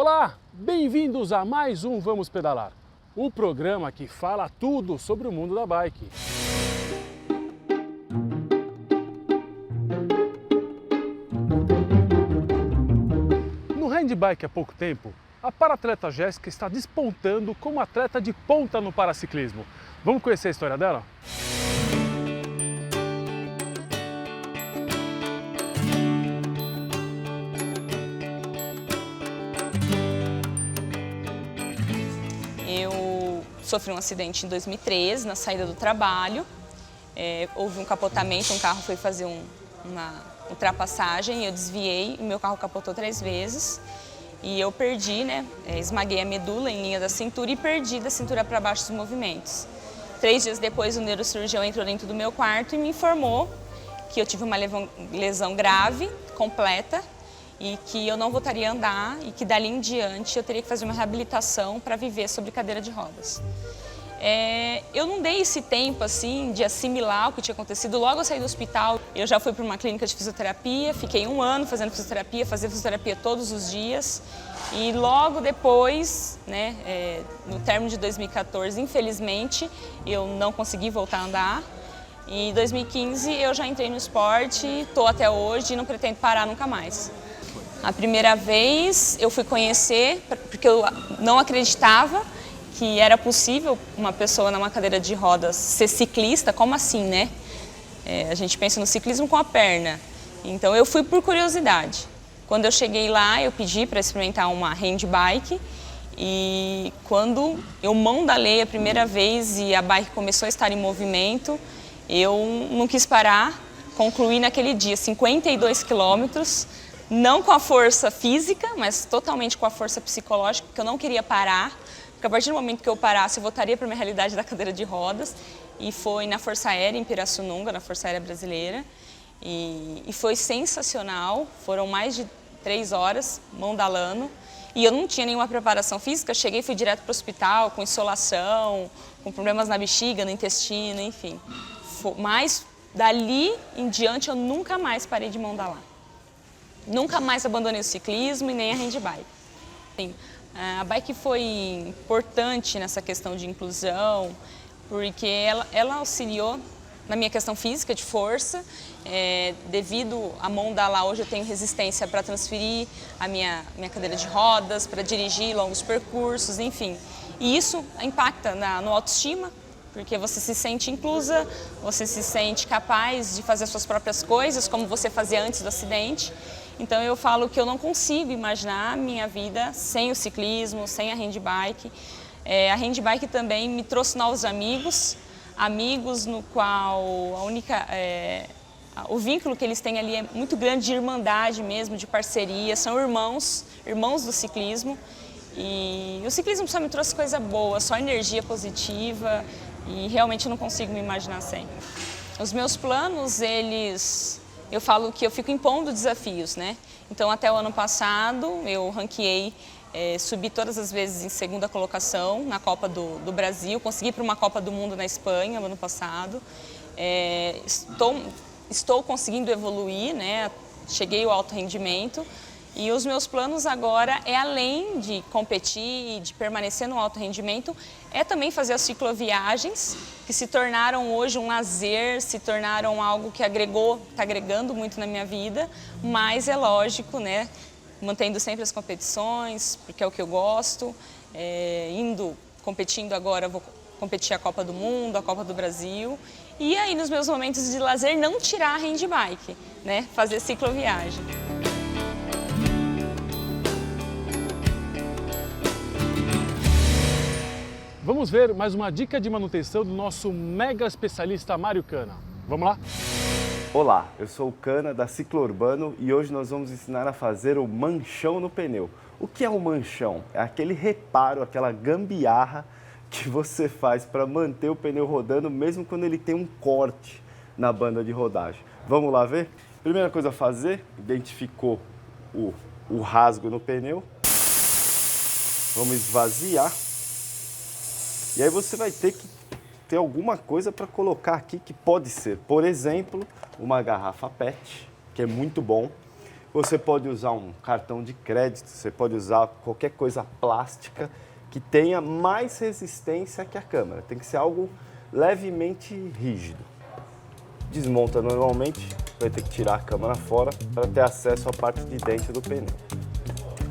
Olá, bem-vindos a mais um Vamos Pedalar, o programa que fala tudo sobre o mundo da bike. No handbike há pouco tempo, a paratleta Jéssica está despontando como atleta de ponta no paraciclismo. Vamos conhecer a história dela? Eu sofri um acidente em 2013, na saída do trabalho. Houve um capotamento, um carro foi fazer uma ultrapassagem, eu desviei e meu carro capotou 3 vezes. E eu perdi, esmaguei a medula em linha da cintura e perdi da cintura para baixo os movimentos. 3 dias depois, o neurocirurgião entrou dentro do meu quarto e me informou que eu tive uma lesão grave, completa, e que eu não voltaria a andar e que dali em diante eu teria que fazer uma reabilitação para viver sobre cadeira de rodas. Eu não dei esse tempo assim de assimilar o que tinha acontecido. Logo eu saí do hospital, eu já fui para uma clínica de fisioterapia, fiquei 1 ano fazendo fisioterapia, fazia fisioterapia todos os dias. E logo depois, no término de 2014, infelizmente, eu não consegui voltar a andar. E em 2015 eu já entrei no esporte, estou até hoje e não pretendo parar nunca mais. A primeira vez eu fui conhecer, porque eu não acreditava que era possível uma pessoa numa cadeira de rodas ser ciclista, como assim, né? A gente pensa no ciclismo com a perna. Então eu fui por curiosidade. Quando eu cheguei lá, eu pedi para experimentar uma handbike e quando eu mandalei a primeira vez e a bike começou a estar em movimento, eu não quis parar, concluí naquele dia 52 quilômetros, não com a força física, mas totalmente com a força psicológica, porque eu não queria parar, porque a partir do momento que eu parasse, eu voltaria para a minha realidade da cadeira de rodas, e foi na Força Aérea em Pirassununga, na Força Aérea Brasileira, e foi sensacional, foram mais de 3 horas mandalando, e eu não tinha nenhuma preparação física, cheguei e fui direto para o hospital, com insolação, com problemas na bexiga, no intestino, enfim. Mas dali em diante eu nunca mais parei de mandalar. Nunca mais abandonei o ciclismo e nem a handbike. A bike foi importante nessa questão de inclusão, porque ela auxiliou na minha questão física de força. Devido a mandalar, hoje eu tenho resistência para transferir a minha cadeira de rodas, para dirigir longos percursos, enfim. E isso impacta no autoestima, porque você se sente inclusa, você se sente capaz de fazer as suas próprias coisas, como você fazia antes do acidente. Então eu falo que eu não consigo imaginar a minha vida sem o ciclismo, sem a handbike. A handbike também me trouxe novos amigos no qual o vínculo que eles têm ali é muito grande, de irmandade mesmo, de parceria, são irmãos do ciclismo. E o ciclismo só me trouxe coisa boa, só energia positiva e realmente eu não consigo me imaginar sem. Os meus planos, eu falo que eu fico impondo desafios, né? Então, até o ano passado, eu ranqueei, subi todas as vezes em 2ª colocação na Copa do Brasil, consegui ir para uma Copa do Mundo na Espanha no ano passado. Estou conseguindo evoluir, né? Cheguei ao alto rendimento. E os meus planos agora além de competir e de permanecer no alto rendimento, também fazer as cicloviagens, que se tornaram hoje um lazer, se tornaram algo que está agregando muito na minha vida, mas é lógico, né, mantendo sempre as competições, porque é o que eu gosto, competindo agora, vou competir a Copa do Mundo, a Copa do Brasil, e aí nos meus momentos de lazer não tirar a handbike, né, fazer cicloviagem. Vamos ver mais uma dica de manutenção do nosso mega especialista Mário Cana. Vamos lá? Olá, eu sou o Cana da Ciclo Urbano e hoje nós vamos ensinar a fazer o manchão no pneu. O que é um manchão? É aquele reparo, aquela gambiarra que você faz para manter o pneu rodando mesmo quando ele tem um corte na banda de rodagem. Vamos lá ver? Primeira coisa a fazer, identificou o rasgo no pneu. Vamos esvaziar. E aí você vai ter que ter alguma coisa para colocar aqui que pode ser, por exemplo, uma garrafa PET, que é muito bom. Você pode usar um cartão de crédito, você pode usar qualquer coisa plástica que tenha mais resistência que a câmera. Tem que ser algo levemente rígido. Desmonta normalmente, vai ter que tirar a câmera fora para ter acesso à parte de dentro do pneu,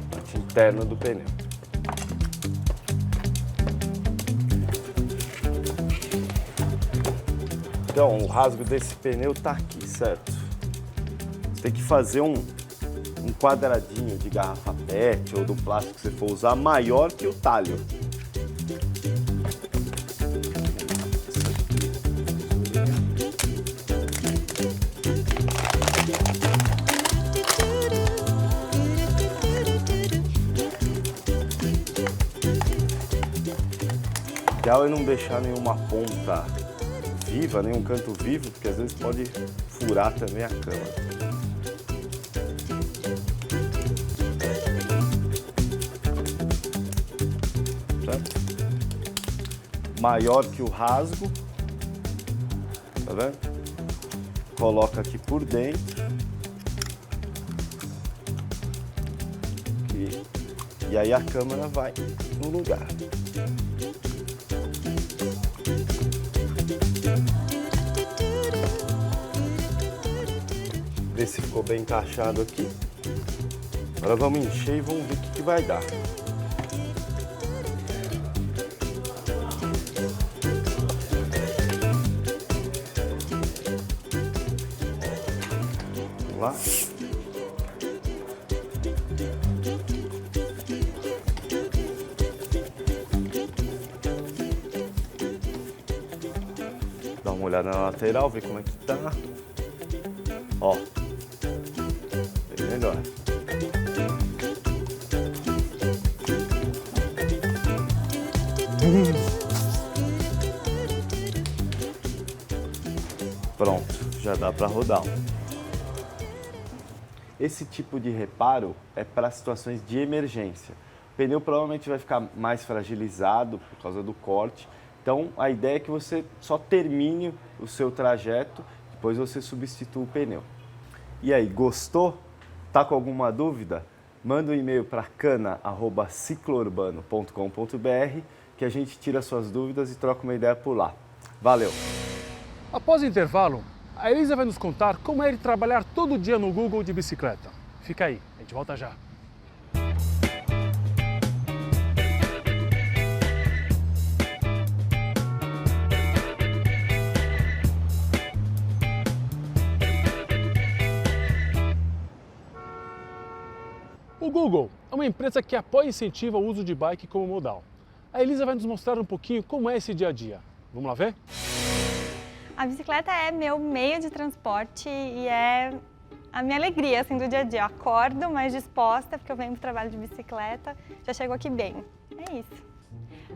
parte interna do pneu. Então, o rasgo desse pneu está aqui, certo? Você tem que fazer um quadradinho de garrafa PET ou do plástico que você for usar maior que o talho. O ideal é não deixar nenhuma ponta viva, nenhum canto vivo, porque às vezes pode furar também a câmera. Maior que o rasgo, tá vendo? Coloca aqui por dentro. E aí a câmera vai no lugar. Vê se ficou bem encaixado aqui. Agora vamos encher e vamos ver o que vai dar. Lá. Dá uma olhada na lateral, ver como é que tá. Ó, bem melhor. Pronto, já dá para rodar. Esse tipo de reparo é para situações de emergência. O pneu provavelmente vai ficar mais fragilizado por causa do corte. Então, a ideia é que você só termine o seu trajeto, depois você substitua o pneu. E aí, gostou? Tá com alguma dúvida? Manda um e-mail para cana@ciclourbano.com.br que a gente tira suas dúvidas e troca uma ideia por lá. Valeu! Após o intervalo, a Elisa vai nos contar como é ele trabalhar todo dia no Google de bicicleta. Fica aí, a gente volta já. O Google é uma empresa que apoia e incentiva o uso de bike como modal. A Elisa vai nos mostrar um pouquinho como é esse dia a dia. Vamos lá ver? A bicicleta é meu meio de transporte e é a minha alegria assim, do dia a dia. Eu acordo mais disposta porque eu venho para o trabalho de bicicleta, já chego aqui bem. É isso.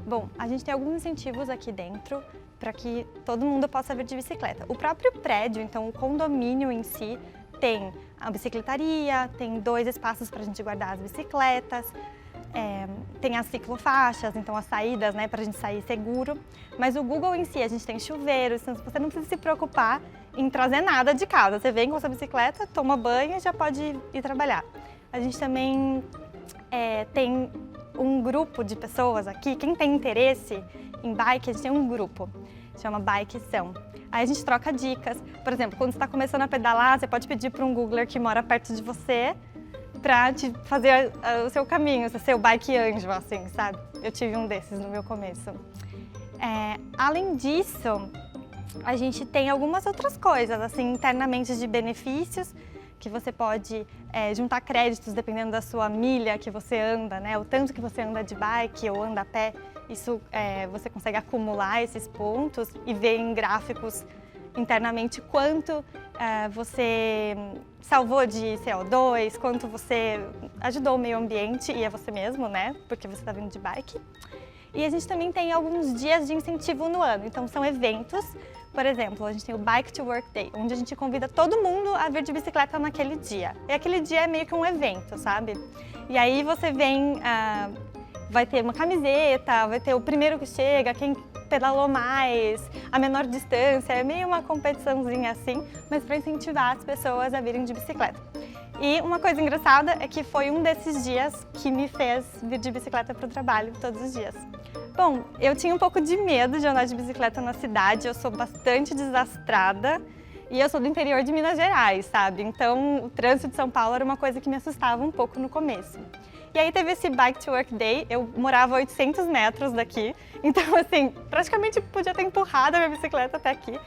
Bom, a gente tem alguns incentivos aqui dentro para que todo mundo possa vir de bicicleta. O próprio prédio, então o condomínio em si, tem a bicicletaria, tem 2 espaços para a gente guardar as bicicletas, tem as ciclofaixas, então as saídas, né, para a gente sair seguro. Mas o Google em si, a gente tem chuveiro, então você não precisa se preocupar em trazer nada de casa. Você vem com a sua bicicleta, toma banho e já pode ir trabalhar. A gente também tem um grupo de pessoas aqui, quem tem interesse em bike, a gente tem um grupo, chama Bikezão. Aí a gente troca dicas. Por exemplo, quando você está começando a pedalar, você pode pedir para um Googler que mora perto de você para te fazer o seu caminho, ser o bike anjo, assim, sabe? Eu tive um desses no meu começo. Além disso, a gente tem algumas outras coisas, assim, internamente de benefícios, que você pode juntar créditos dependendo da sua milha que você anda, né? O tanto que você anda de bike ou anda a pé. Isso você consegue acumular esses pontos e ver em gráficos internamente quanto você salvou de CO2, quanto você ajudou o meio ambiente e a você mesmo, né? Porque você está vindo de bike. E a gente também tem alguns dias de incentivo no ano, então são eventos. Por exemplo, a gente tem o Bike to Work Day, onde a gente convida todo mundo a vir de bicicleta naquele dia. E aquele dia é meio que um evento, sabe? E aí você vem... vai ter uma camiseta, vai ter o primeiro que chega, quem pedalou mais, a menor distância, é meio uma competiçãozinha assim, mas para incentivar as pessoas a virem de bicicleta. E uma coisa engraçada é que foi um desses dias que me fez vir de bicicleta para o trabalho todos os dias. Bom, eu tinha um pouco de medo de andar de bicicleta na cidade, eu sou bastante desastrada e eu sou do interior de Minas Gerais, sabe? Então o trânsito de São Paulo era uma coisa que me assustava um pouco no começo. E aí teve esse Bike to Work Day, eu morava a 800 metros daqui, então assim, praticamente podia ter empurrado a minha bicicleta até aqui.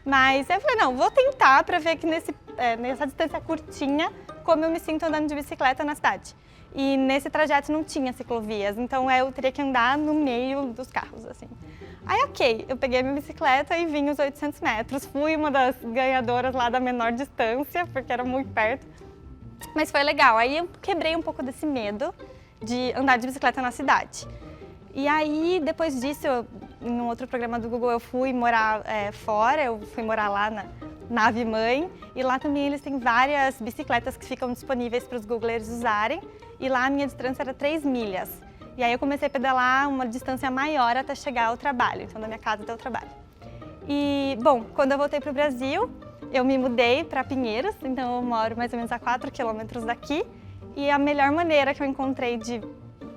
Mas eu falei, não, vou tentar para ver que nessa distância curtinha, como eu me sinto andando de bicicleta na cidade. E nesse trajeto não tinha ciclovias, então eu teria que andar no meio dos carros, assim. Aí, ok, eu peguei minha bicicleta e vim os 800 metros. Fui uma das ganhadoras lá da menor distância, porque era muito perto. Mas foi legal. Aí eu quebrei um pouco desse medo de andar de bicicleta na cidade. E aí, depois disso, em um outro programa do Google, eu fui morar fora, eu fui morar lá na Nave Mãe. E lá também eles têm várias bicicletas que ficam disponíveis para os Googlers usarem. E lá a minha distância era 3 milhas. E aí eu comecei a pedalar uma distância maior até chegar ao trabalho, então da minha casa até o trabalho. E, bom, quando eu voltei para o Brasil, eu me mudei para Pinheiros, então eu moro mais ou menos a 4 quilômetros daqui. E a melhor maneira que eu encontrei de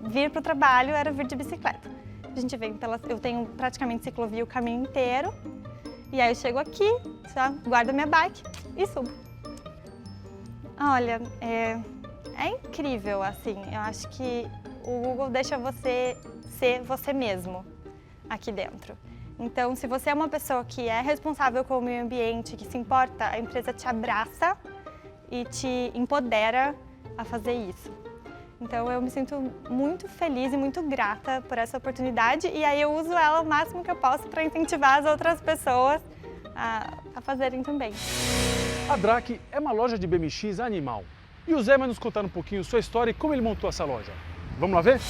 vir para o trabalho era vir de bicicleta. A gente vem eu tenho praticamente ciclovia o caminho inteiro. E aí eu chego aqui, só guardo minha bike e subo. Olha, é incrível, assim. Eu acho que o Google deixa você ser você mesmo aqui dentro. Então, se você é uma pessoa que é responsável com o meio ambiente, que se importa, a empresa te abraça e te empodera a fazer isso. Então, eu me sinto muito feliz e muito grata por essa oportunidade e aí eu uso ela o máximo que eu posso para incentivar as outras pessoas a fazerem também. A Drac é uma loja de BMX animal. E o Zé vai nos contar um pouquinho sua história e como ele montou essa loja. Vamos lá ver?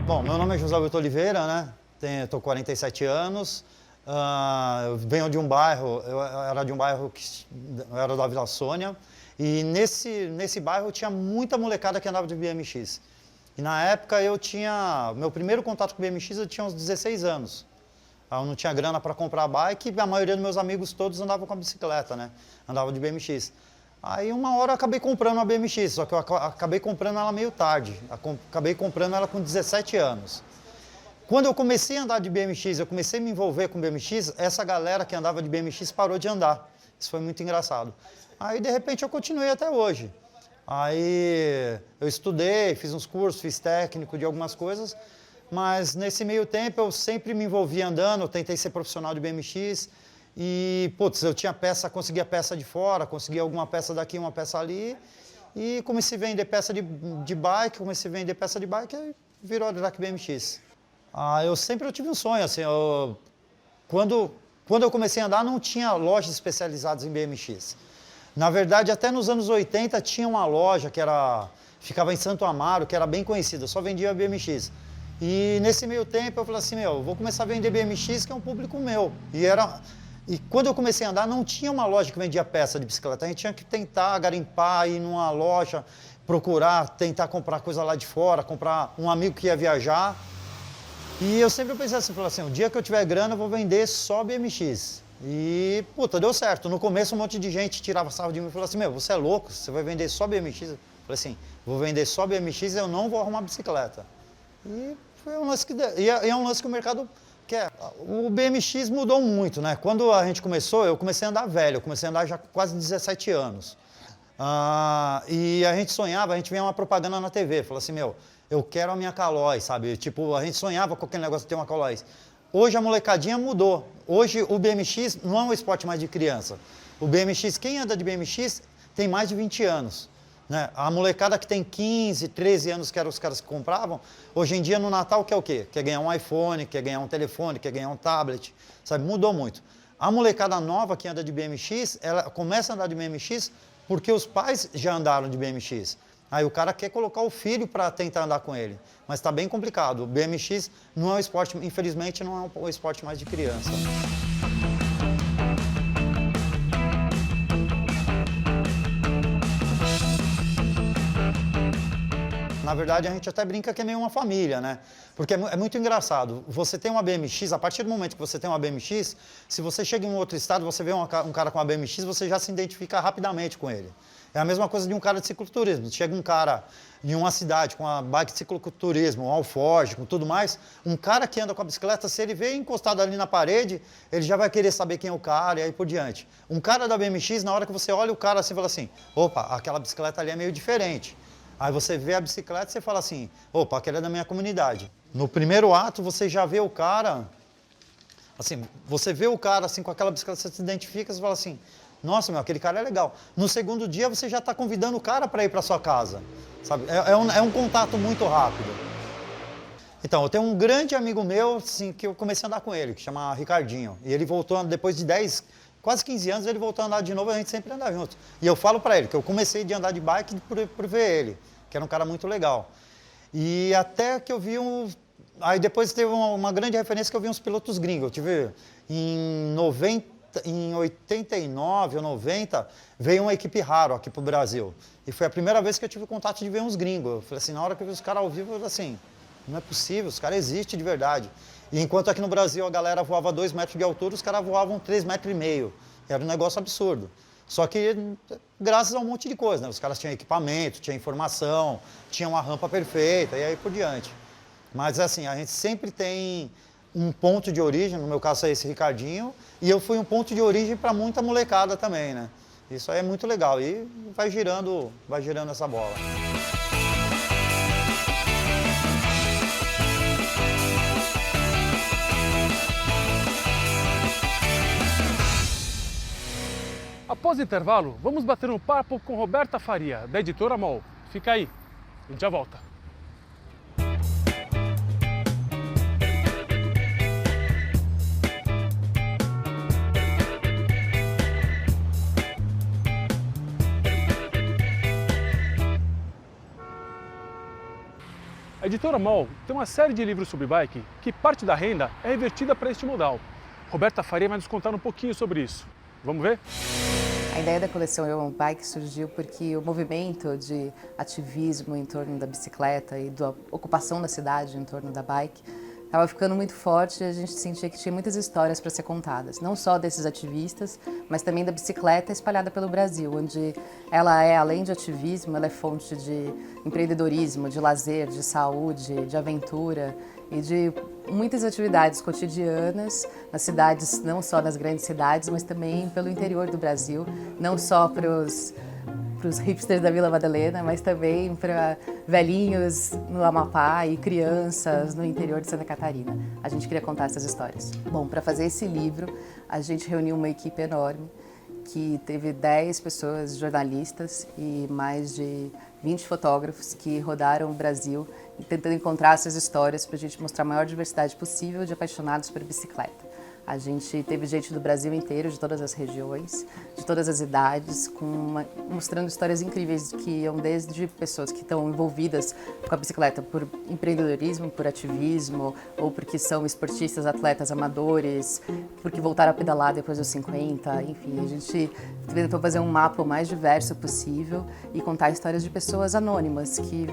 Bom, meu nome é José Augusto Oliveira, né? Estou 47 anos. Eu venho de um bairro, eu era de um bairro eu era da Vila Sônia. E nesse bairro tinha muita molecada que andava de BMX. E na época meu primeiro contato com BMX eu tinha uns 16 anos. Eu não tinha grana para comprar bike e a maioria dos meus amigos todos andavam com a bicicleta, né? Andavam de BMX. Aí uma hora eu acabei comprando uma BMX, só que eu acabei comprando ela meio tarde. Acabei comprando ela com 17 anos. Quando eu comecei a andar de BMX, eu comecei a me envolver com BMX, essa galera que andava de BMX parou de andar. Isso foi muito engraçado. Aí de repente eu continuei até hoje. Aí eu estudei, fiz uns cursos, fiz técnico de algumas coisas, mas nesse meio tempo eu sempre me envolvi andando, eu tentei ser profissional de BMX e, putz, eu tinha peça, conseguia peça de fora, conseguia alguma peça daqui, uma peça ali e comecei a vender peça de bike, e virou a Drac BMX. Eu tive um sonho, assim, quando eu comecei a andar não tinha lojas especializadas em BMX. Na verdade, até nos anos 80 tinha uma loja que ficava em Santo Amaro, que era bem conhecida, só vendia BMX. E nesse meio tempo eu falei assim, eu vou começar a vender BMX, que é um público meu. E quando eu comecei a andar, não tinha uma loja que vendia peça de bicicleta. A gente tinha que tentar garimpar, ir numa loja, procurar, tentar comprar coisa lá de fora, comprar um amigo que ia viajar. E eu sempre pensei assim, falei assim, o dia que eu tiver grana eu vou vender só BMX. E, puta, deu certo. No começo um monte de gente tirava sarro de mim e falou assim, você é louco, você vai vender só BMX? Eu falei assim, vou vender só BMX e eu não vou arrumar bicicleta. E foi um lance é um lance que o mercado quer. O BMX mudou muito, né? Quando a gente começou, eu comecei a andar velho, eu comecei a andar já com quase 17 anos. E a gente sonhava, a gente via uma propaganda na TV, falou assim, eu quero a minha Caloi, sabe? Tipo, a gente sonhava com aquele negócio de ter uma Caloi. Hoje a molecadinha mudou. Hoje o BMX não é um esporte mais de criança. O BMX, quem anda de BMX tem mais de 20 anos. Né? A molecada que tem 15, 13 anos, que eram os caras que compravam, hoje em dia no Natal quer o quê? Quer ganhar um iPhone, quer ganhar um telefone, quer ganhar um tablet, sabe? Mudou muito. A molecada nova que anda de BMX, ela começa a andar de BMX porque os pais já andaram de BMX. Aí o cara quer colocar o filho para tentar andar com ele. Mas está bem complicado. O BMX não é um esporte, infelizmente, não é um esporte mais de criança. Na verdade, a gente até brinca que é meio uma família, né? Porque é muito engraçado. Você tem uma BMX, a partir do momento que você tem uma BMX, se você chega em um outro estado, você vê um cara com uma BMX, você já se identifica rapidamente com ele. É a mesma coisa de um cara de cicloturismo. Chega um cara em uma cidade com uma bike de cicloturismo, um alforge, com tudo mais, um cara que anda com a bicicleta, se ele vê encostado ali na parede, ele já vai querer saber quem é o cara e aí por diante. Um cara da BMX, na hora que você olha o cara assim, fala assim, opa, aquela bicicleta ali é meio diferente. Aí você vê a bicicleta e você fala assim, opa, aquela é da minha comunidade. No primeiro ato, você já vê o cara, assim, você vê o cara assim com aquela bicicleta, você se identifica, você fala assim, nossa, meu, aquele cara é legal. No segundo dia, você já está convidando o cara para ir para sua casa, sabe? É um contato muito rápido. Então, eu tenho um grande amigo meu, assim, que eu comecei a andar com ele, que chama Ricardinho. E ele voltou, depois de quase 15 anos, ele voltou a andar de novo, a gente sempre anda junto. E eu falo para ele que eu comecei de andar de bike por ver ele, que era um cara muito legal. E até que eu vi Aí depois teve uma grande referência que eu vi uns pilotos gringos. Eu tive em 89 ou 90, veio uma equipe Haro aqui pro Brasil. E foi a primeira vez que eu tive contato de ver uns gringos. Eu falei assim, na hora que eu vi os caras ao vivo, eu falei assim, não é possível, os caras existem de verdade. E enquanto aqui no Brasil a galera voava 2 metros de altura, os caras voavam 3,5 metros. Era um negócio absurdo. Só que graças a um monte de coisa, né? Os caras tinham equipamento, tinham informação, tinham uma rampa perfeita e aí por diante. Mas assim, a gente sempre tem um ponto de origem, no meu caso é esse Ricardinho, e eu fui um ponto de origem para muita molecada também, né? Isso aí é muito legal e vai girando essa bola. Após o intervalo, vamos bater um papo com Roberta Faria, da editora MOL. Fica aí, a gente já volta. A editora MOL tem uma série de livros sobre bike que parte da renda é revertida para este modal. Roberta Faria vai nos contar um pouquinho sobre isso. Vamos ver? A ideia da coleção Eu Amo Bike surgiu porque o movimento de ativismo em torno da bicicleta e da ocupação da cidade em torno da bike estava ficando muito forte e a gente sentia que tinha muitas histórias para ser contadas, não só desses ativistas, mas também da bicicleta espalhada pelo Brasil, onde ela é, além de ativismo, ela é fonte de empreendedorismo, de lazer, de saúde, de aventura e de muitas atividades cotidianas nas cidades, não só nas grandes cidades, mas também pelo interior do Brasil, não só para os hipsters da Vila Madalena, mas também para velhinhos no Amapá e crianças no interior de Santa Catarina. A gente queria contar essas histórias. Bom, para fazer esse livro, a gente reuniu uma equipe enorme, que teve 10 pessoas, jornalistas e mais de 20 fotógrafos que rodaram o Brasil tentando encontrar essas histórias para a gente mostrar a maior diversidade possível de apaixonados por bicicleta. A gente teve gente do Brasil inteiro, de todas as regiões, de todas as idades, mostrando histórias incríveis que iam desde pessoas que estão envolvidas com a bicicleta por empreendedorismo, por ativismo, ou porque são esportistas, atletas amadores, porque voltaram a pedalar depois dos 50, enfim. A gente tentou fazer um mapa o mais diverso possível e contar histórias de pessoas anônimas que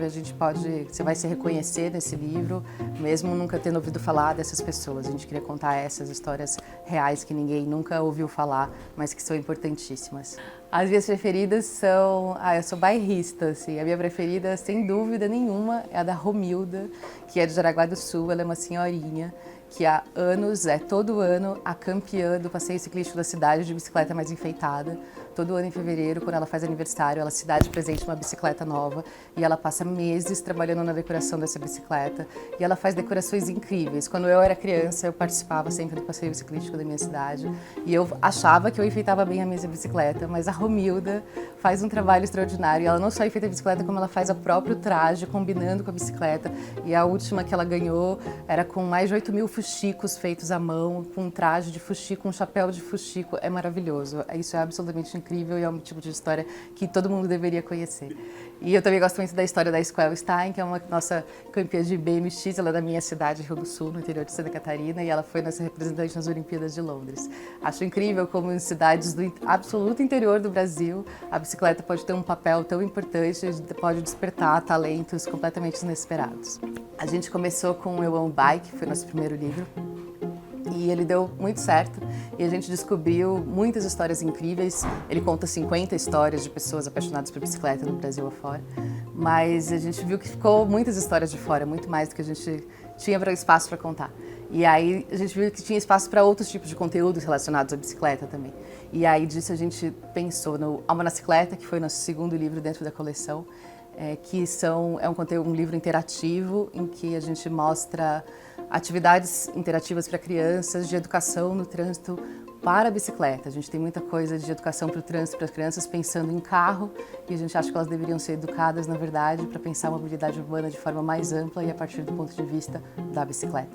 você vai se reconhecer nesse livro, mesmo nunca tendo ouvido falar dessas pessoas. A gente queria contar essas histórias reais que ninguém nunca ouviu falar, mas que são importantíssimas. As minhas preferidas são... eu sou bairrista, assim. A minha preferida, sem dúvida nenhuma, é a da Romilda, que é de Jaraguá do Sul. Ela é uma senhorinha que há anos, todo ano, a campeã do passeio ciclístico da cidade de bicicleta mais enfeitada. Todo ano em fevereiro, quando ela faz aniversário, ela se dá de presente uma bicicleta nova e ela passa meses trabalhando na decoração dessa bicicleta e ela faz decorações incríveis. Quando eu era criança, eu participava sempre do passeio ciclístico da minha cidade e eu achava que eu enfeitava bem a minha bicicleta, mas a Romilda faz um trabalho extraordinário. Ela não só enfeita a bicicleta, como ela faz o próprio traje combinando com a bicicleta, e a última que ela ganhou era com mais de 8.000 fuxicos feitos à mão, com um traje de fuxico, um chapéu de fuxico. É maravilhoso. Isso é absolutamente incrível e é um tipo de história que todo mundo deveria conhecer. E eu também gosto muito da história da Squel Stein, que é uma nossa campeã de BMX. Ela é da minha cidade, Rio do Sul, no interior de Santa Catarina, e ela foi nossa representante nas Olimpíadas de Londres. Acho incrível como em cidades do absoluto interior do Brasil, a bicicleta pode ter um papel tão importante, pode despertar talentos completamente inesperados. A gente começou com o Eu Amo Bike, que foi nosso primeiro livro, e ele deu muito certo e a gente descobriu muitas histórias incríveis. Ele conta 50 histórias de pessoas apaixonadas por bicicleta no Brasil afora, mas a gente viu que ficou muitas histórias de fora, muito mais do que a gente tinha espaço para contar. E aí a gente viu que tinha espaço para outros tipos de conteúdos relacionados à bicicleta também. E aí disso a gente pensou no Alma na Cicleta, que foi nosso segundo livro dentro da coleção, que é um livro interativo em que a gente mostra atividades interativas para crianças de educação no trânsito para a bicicleta. A gente tem muita coisa de educação para o trânsito para as crianças pensando em carro e a gente acha que elas deveriam ser educadas, na verdade, para pensar a mobilidade urbana de forma mais ampla e a partir do ponto de vista da bicicleta.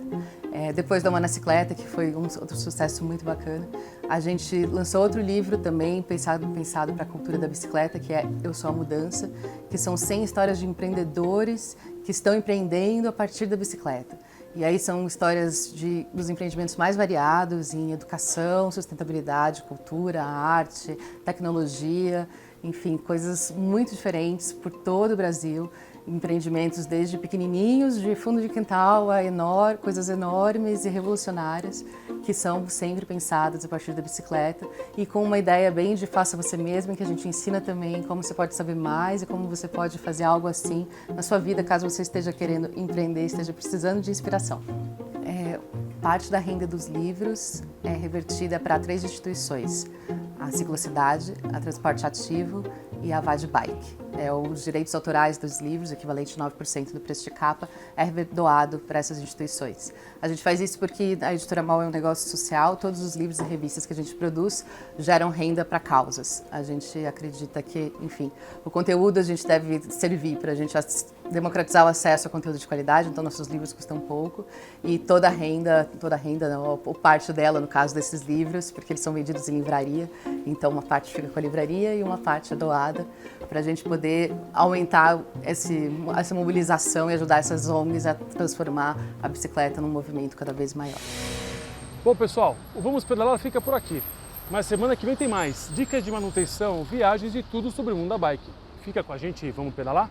Depois da Uma na Cicleta, que foi outro sucesso muito bacana, a gente lançou outro livro também pensado para a cultura da bicicleta, que é Eu Sou a Mudança, que são 100 histórias de empreendedores que estão empreendendo a partir da bicicleta. E aí são histórias dos empreendimentos mais variados em educação, sustentabilidade, cultura, arte, tecnologia, enfim, coisas muito diferentes por todo o Brasil. Empreendimentos desde pequenininhos, de fundo de quintal, a coisas enormes e revolucionárias, que são sempre pensadas a partir da bicicleta e com uma ideia bem de faça você mesmo, que a gente ensina também como você pode saber mais e como você pode fazer algo assim na sua vida, caso você esteja querendo empreender, esteja precisando de inspiração. Parte da renda dos livros é revertida para 3 instituições: a Ciclocidade, a Transporte Ativo e a Vade Bike. Os direitos autorais dos livros, equivalente a 9% do preço de capa, é doado para essas instituições. A gente faz isso porque a Editora MOL é um negócio social, todos os livros e revistas que a gente produz geram renda para causas. A gente acredita que, enfim, o conteúdo a gente deve servir para a gente democratizar o acesso a conteúdo de qualidade, então nossos livros custam pouco e toda a renda não, ou parte dela no caso desses livros, porque eles são vendidos em livraria, então uma parte fica com a livraria e uma parte é doada para a gente poder aumentar essa mobilização e ajudar essas ONGs a transformar a bicicleta num movimento cada vez maior. Bom, pessoal, o Vamos Pedalar fica por aqui. Mas semana que vem tem mais dicas de manutenção, viagens e tudo sobre o mundo da bike. Fica com a gente e vamos pedalar?